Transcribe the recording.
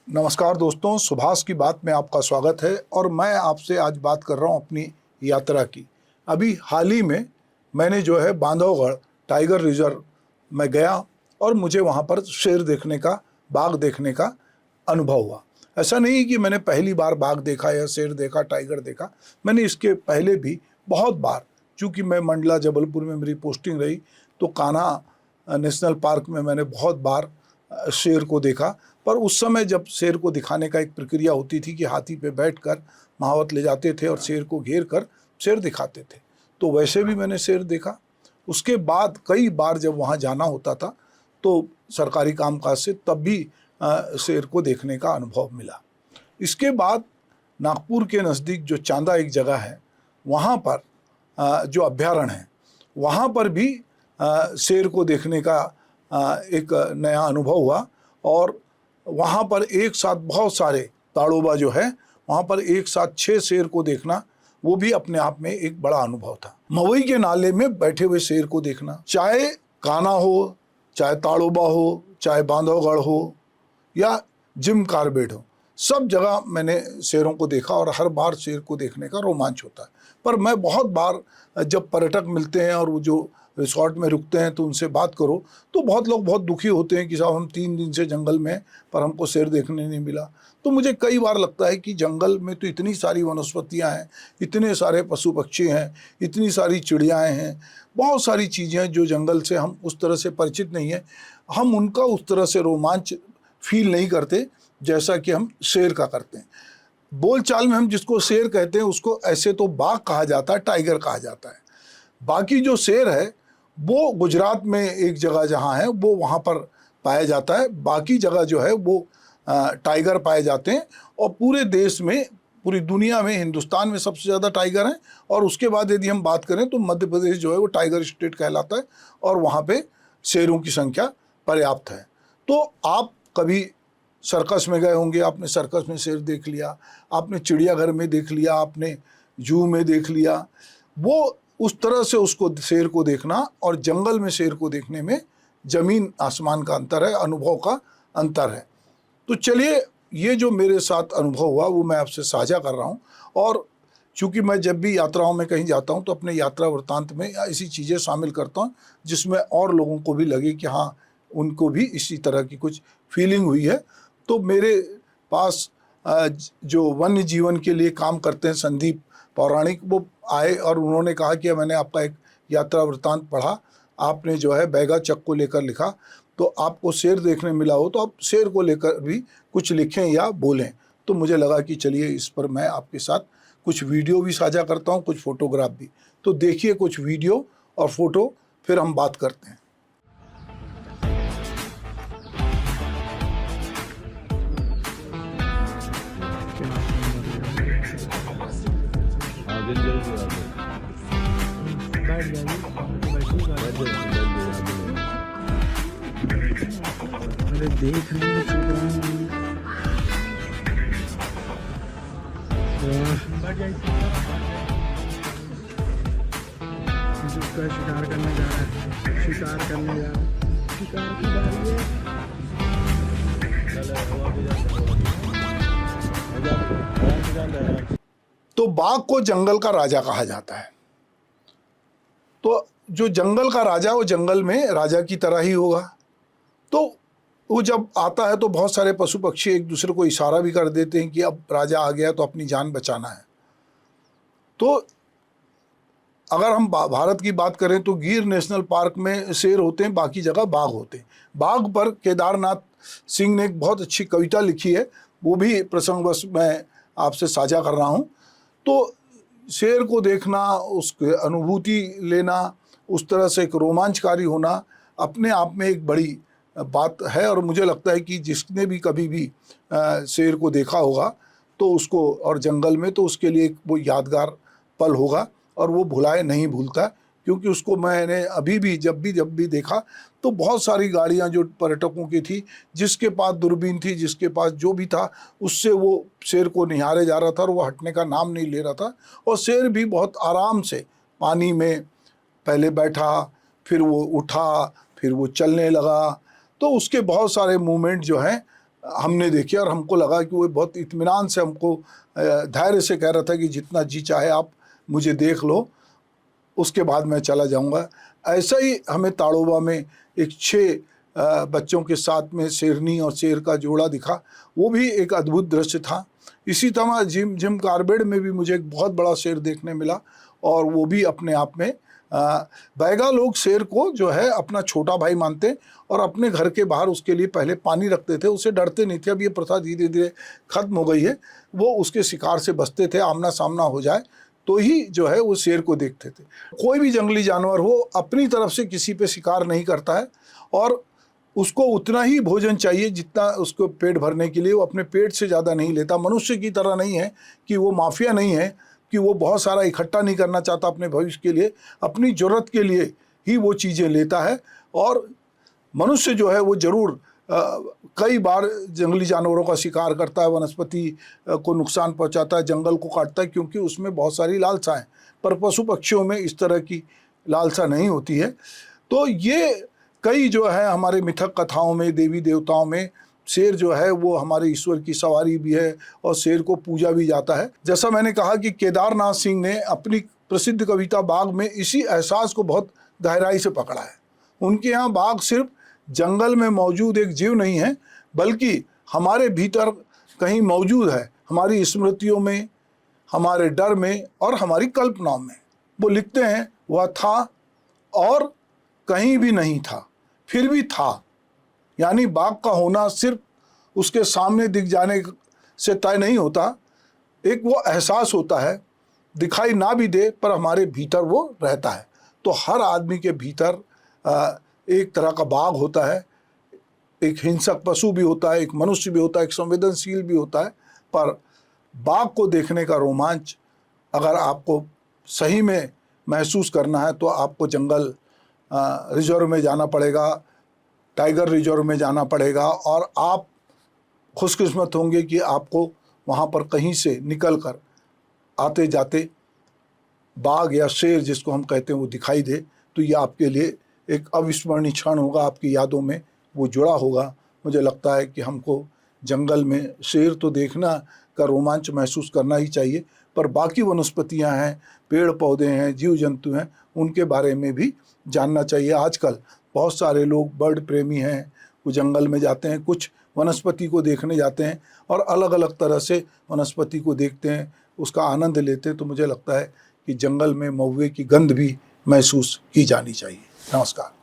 नमस्कार दोस्तों, सुभाष की बात में आपका स्वागत है। और मैं आपसे आज बात कर रहा हूं अपनी यात्रा की। अभी हाल ही में मैंने जो है बांधवगढ़ टाइगर रिजर्व में गया और मुझे वहां पर शेर देखने का, बाघ देखने का अनुभव हुआ। ऐसा नहीं कि मैंने पहली बार बाघ देखा या शेर देखा, टाइगर देखा। मैंने इसके पहले भी बहुत बार, चूँकि मैं मंडला जबलपुर में मेरी पोस्टिंग रही, तो कान्हा नेशनल पार्क में मैंने बहुत बार शेर को देखा। पर उस समय जब शेर को दिखाने का एक प्रक्रिया होती थी कि हाथी पे बैठकर महावत ले जाते थे और शेर को घेर कर शेर दिखाते थे, तो वैसे भी मैंने शेर देखा। उसके बाद कई बार जब वहाँ जाना होता था तो सरकारी कामकाज से, तब भी शेर को देखने का अनुभव मिला। इसके बाद नागपुर के नज़दीक जो चांदा एक जगह है, वहाँ पर जो अभ्यारण्य है, वहाँ पर भी शेर को देखने का एक नया अनुभव हुआ। और वहाँ पर एक साथ बहुत सारे ताड़ोबा जो है, वहाँ पर एक साथ 6 शेर को देखना, वो भी अपने आप में एक बड़ा अनुभव था। मवई के नाले में बैठे हुए शेर को देखना, चाहे कान्हा हो, चाहे ताड़ोबा हो, चाहे बांधवगढ़ हो या जिम कार्बेट हो, सब जगह मैंने शेरों को देखा और हर बार शेर को देखने का रोमांच होता है। पर मैं बहुत बार जब पर्यटक मिलते हैं और वो जो रिसोर्ट में रुकते हैं तो उनसे बात करो तो बहुत लोग बहुत दुखी होते हैं कि साहब हम 3 दिन से जंगल में, पर हमको शेर देखने नहीं मिला। तो मुझे कई बार लगता है कि जंगल में तो इतनी सारी वनस्पतियां हैं, इतने सारे पशु पक्षी हैं, इतनी सारी चिड़ियाएँ हैं, बहुत सारी चीज़ें हैं जो जंगल से हम उस तरह से परिचित नहीं हैं। हम उनका उस तरह से रोमांच फील नहीं करते जैसा कि हम शेर का करते हैं। बोलचाल में हम जिसको शेर कहते हैं उसको ऐसे तो बाघ कहा जाता है, टाइगर कहा जाता है। बाकी जो शेर है वो गुजरात में एक जगह जहाँ है वो वहाँ पर पाया जाता है। बाकी जगह जो है वो टाइगर पाए जाते हैं। और पूरे देश में, पूरी दुनिया में, हिंदुस्तान में सबसे ज़्यादा टाइगर हैं। और उसके बाद यदि हम बात करें तो मध्य प्रदेश जो है वो टाइगर स्टेट कहलाता है और वहाँ पे शेरों की संख्या पर्याप्त है। तो आप कभी सर्कस में गए होंगे, आपने सर्कस में शेर देख लिया, आपने चिड़ियाघर में देख लिया, आपने जू में देख लिया। वो उस तरह से उसको, शेर को देखना और जंगल में शेर को देखने में ज़मीन आसमान का अंतर है, अनुभव का अंतर है। तो चलिए, ये जो मेरे साथ अनुभव हुआ वो मैं आपसे साझा कर रहा हूँ। और चूँकि मैं जब भी यात्राओं में कहीं जाता हूँ तो अपने यात्रा वृत्तांत में ऐसी चीज़ें शामिल करता हूँ जिसमें और लोगों को भी लगे कि हाँ, उनको भी इसी तरह की कुछ फीलिंग हुई है। तो मेरे पास जो वन्य जीवन के लिए काम करते हैं संदीप पौराणिक, वो आए और उन्होंने कहा कि मैंने आपका एक यात्रा वृत्तांत पढ़ा, आपने जो है बैगा चक को लेकर लिखा, तो आपको शेर देखने मिला हो तो आप शेर को लेकर भी कुछ लिखें या बोलें। तो मुझे लगा कि चलिए इस पर मैं आपके साथ कुछ वीडियो भी साझा करता हूँ, कुछ फ़ोटोग्राफ भी। तो देखिए कुछ वीडियो और फोटो, फिर हम बात करते हैं। अरे देख रहे हैं, छूट रहा है। जिसका शिकार करने जा रहा है, शिकार करने जा रहा है, शिकार की बारी है। तो बाघ को जंगल का राजा कहा जाता है। तो जो जंगल का राजा, वो जंगल में राजा की तरह ही होगा। तो वो जब आता है तो बहुत सारे पशु पक्षी एक दूसरे को इशारा भी कर देते हैं कि अब राजा आ गया तो अपनी जान बचाना है। तो अगर हम भारत की बात करें तो गिर नेशनल पार्क में शेर होते हैं, बाकी जगह बाघ होते हैं। बाघ पर केदारनाथ सिंह ने एक बहुत अच्छी कविता लिखी है, वो भी प्रसंगवश मैं आपसे साझा कर रहा हूँ। तो शेर को देखना, उसकी अनुभूति लेना, उस तरह से एक रोमांचकारी होना अपने आप में एक बड़ी बात है। और मुझे लगता है कि जिसने भी कभी भी शेर को देखा होगा तो उसको, और जंगल में, तो उसके लिए वो यादगार पल होगा और वो भुलाए नहीं भूलता। क्योंकि उसको मैंने अभी भी जब भी देखा तो बहुत सारी गाड़ियां जो पर्यटकों की थी, जिसके पास दूरबीन थी, जिसके पास जो भी था, उससे वो शेर को निहारे जा रहा था और वो हटने का नाम नहीं ले रहा था। और शेर भी बहुत आराम से पानी में पहले बैठा, फिर वो उठा, फिर वो चलने लगा। तो उसके बहुत सारे मूवमेंट जो हैं हमने देखे और हमको लगा कि वो बहुत इत्मीनान से हमको धैर्य से कह रहा था कि जितना जी चाहे आप मुझे देख लो, उसके बाद मैं चला जाऊंगा। ऐसा ही हमें ताड़ोबा में एक 6 बच्चों के साथ में शेरनी और शेर का जोड़ा दिखा, वो भी एक अद्भुत दृश्य था। इसी तरह जिम कार्बेट में भी मुझे एक बहुत बड़ा शेर देखने मिला और वो भी अपने आप में बैगा लोग शेर को जो है अपना छोटा भाई मानते और अपने घर के बाहर उसके लिए पहले पानी रखते थे, उससे डरते नहीं थे। अब ये प्रथा धीरे धीरे खत्म हो गई है। वो उसके शिकार से बचते थे, आमना सामना हो जाए तो ही जो है वो शेर को देखते थे। कोई भी जंगली जानवर हो अपनी तरफ से किसी पे शिकार नहीं करता है और उसको उतना ही भोजन चाहिए जितना उसको पेट भरने के लिए, वो अपने पेट से ज़्यादा नहीं लेता। मनुष्य की तरह नहीं है कि वो माफिया नहीं है कि वो बहुत सारा इकट्ठा नहीं करना चाहता अपने भविष्य के लिए, अपनी ज़रूरत के लिए ही वो चीज़ें लेता है। और मनुष्य जो है वो ज़रूर कई बार जंगली जानवरों का शिकार करता है, वनस्पति को नुकसान पहुंचाता है, जंगल को काटता है, क्योंकि उसमें बहुत सारी लालसाएं, पर पशु पक्षियों में इस तरह की लालसा नहीं होती है। तो ये कई जो है हमारे मिथक कथाओं में, देवी देवताओं में शेर जो है वो हमारे ईश्वर की सवारी भी है और शेर को पूजा भी जाता है। जैसा मैंने कहा कि केदारनाथ सिंह ने अपनी प्रसिद्ध कविता बाघ में इसी एहसास को बहुत गहराई से पकड़ा है। उनके यहाँ बाघ सिर्फ जंगल में मौजूद एक जीव नहीं है, बल्कि हमारे भीतर कहीं मौजूद है, हमारी स्मृतियों में, हमारे डर में और हमारी कल्पनाओं में। वो लिखते हैं वह था और कहीं भी नहीं था, फिर भी था। यानी बाघ का होना सिर्फ उसके सामने दिख जाने से तय नहीं होता, एक वो एहसास होता है, दिखाई ना भी दे पर हमारे भीतर वो रहता है। तो हर आदमी के भीतर एक तरह का बाघ होता है, एक हिंसक पशु भी होता है, एक मनुष्य भी होता है, एक संवेदनशील भी होता है। पर बाघ को देखने का रोमांच अगर आपको सही में महसूस करना है तो आपको जंगल रिजर्व में जाना पड़ेगा, टाइगर रिजर्व में जाना पड़ेगा। और आप खुशकिस्मत होंगे कि आपको वहाँ पर कहीं से निकल कर आते जाते बाघ या शेर जिसको हम कहते हैं वो दिखाई दे, तो ये आपके लिए एक अविस्मरणीय क्षण होगा, आपकी यादों में वो जुड़ा होगा। मुझे लगता है कि हमको जंगल में शेर तो देखना का रोमांच महसूस करना ही चाहिए, पर बाकी वनस्पतियां हैं, पेड़ पौधे हैं, जीव जंतु हैं, उनके बारे में भी जानना चाहिए। आजकल बहुत सारे लोग बर्ड प्रेमी हैं, वो जंगल में जाते हैं, कुछ वनस्पति को देखने जाते हैं और अलग अलग तरह से वनस्पति को देखते हैं, उसका आनंद लेते हैं। तो मुझे लगता है कि जंगल में महुए की गंध भी महसूस की जानी चाहिए। नमस्कार।